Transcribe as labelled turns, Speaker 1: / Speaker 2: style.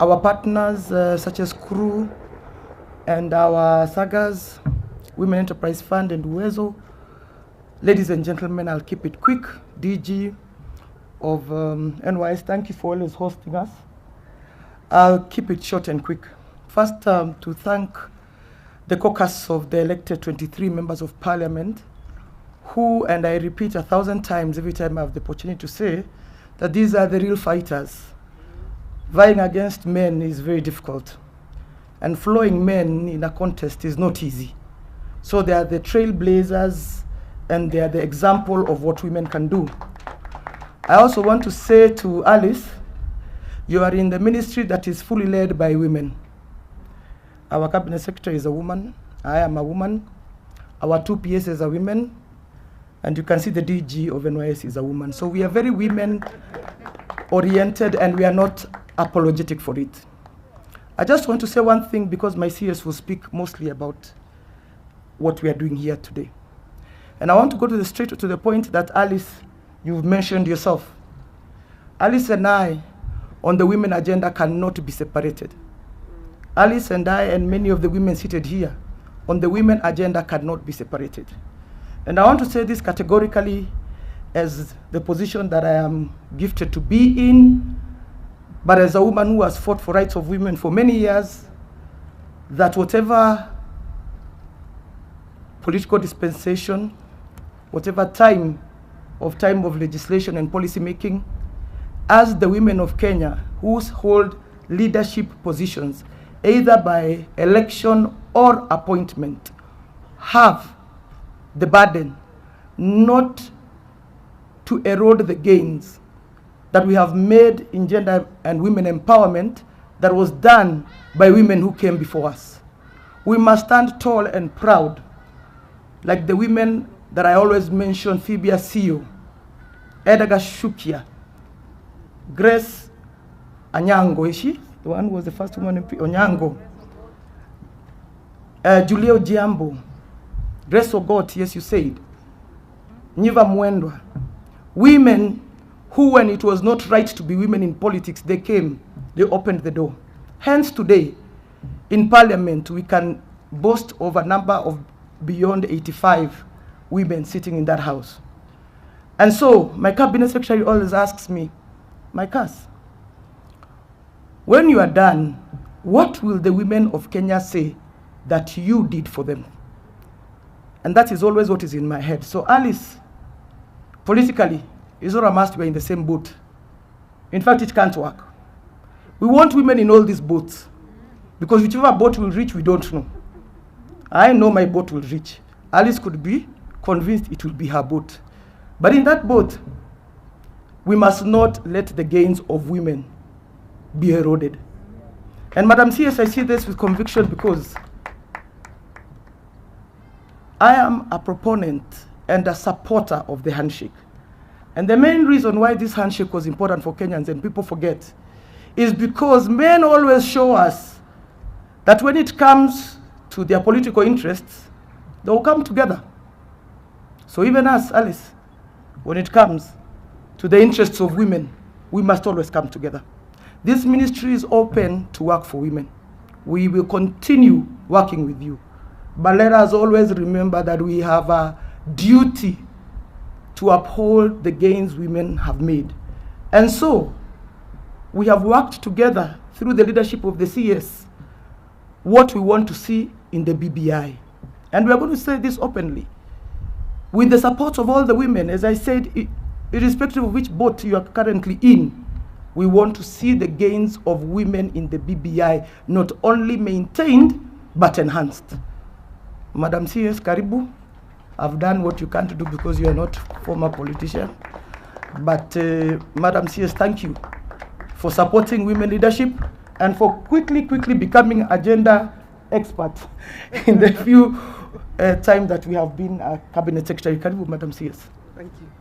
Speaker 1: our partners such as CRU and our SAGAs, Women Enterprise Fund and Uwezo. Ladies and gentlemen, I'll keep it quick. DG of NYS, thank you for always hosting us. I'll keep it short and quick. First, to thank the caucus of the elected 23 members of parliament who, and I repeat 1,000 times every time I have the opportunity to say, that these are the real fighters. Vying against men is very difficult, and flowing men in a contest is not easy. So they are the trailblazers, and they are the example of what women can do. I also want to say to Alice, you are in the ministry that is fully led by women. Our cabinet secretary is a woman, I am a woman, our 2 PSs are women, and you can see the DG of NYS is a woman. So we are very women-oriented, and we are not apologetic for it. I just want to say one thing, because my CS will speak mostly about what we are doing here today. And I want to go straight to the point that Alice, you've mentioned yourself. Alice and I, on the women agenda, cannot be separated. Alice and I, and many of the women seated here, on the women agenda cannot be separated. And I want to say this categorically as the position that I am gifted to be in, but as a woman who has fought for rights of women for many years, that whatever political dispensation, whatever time of legislation and policy making, as the women of Kenya who hold leadership positions, either by election or appointment, have the burden not to erode the gains that we have made in gender and women empowerment that was done by women who came before us. We must stand tall and proud, like the women that I always mention: Phoebe Asio, Edgar Shukia, Grace Anyango, is she? The one who was the first woman in Onyango. Julio Giambo, Grace Ogot, yes, you said. Nyiva Mwendwa. Women who, when it was not right to be women in politics, they came, they opened the door. Hence today, in parliament, we can boast of a number of beyond 85 women sitting in that house. And so, my cabinet secretary always asks me, my CAS, when you are done, what will the women of Kenya say that you did for them? And that is always what is in my head. So Alice, politically, it's not a must we're in the same boat. In fact, it can't work. We want women in all these boats, because whichever boat will reach, we don't know. I know my boat will reach. Alice could be convinced it will be her boat. But in that boat, we must not let the gains of women be eroded. And Madam CS, I see this with conviction, because I am a proponent and a supporter of the handshake. And the main reason why this handshake was important for Kenyans, and people forget, is because men always show us that when it comes to their political interests, they will come together. So even us, Alice, when it comes to the interests of women, we must always come together. This ministry is open to work for women. We will continue working with you. But let us always remember that we have a duty to uphold the gains women have made. And so, we have worked together through the leadership of the CS what we want to see in the BBI. And we are going to say this openly. With the support of all the women, as I said, irrespective of which boat you are currently in, we want to see the gains of women in the BBI not only maintained, but enhanced. Madam CS, karibu. I've done what you can't do because you are not a former politician. But Madam CS, thank you for supporting women leadership and for quickly becoming agenda expert in the few time that we have been a cabinet secretary. Karibu, Madam CS.
Speaker 2: Thank you.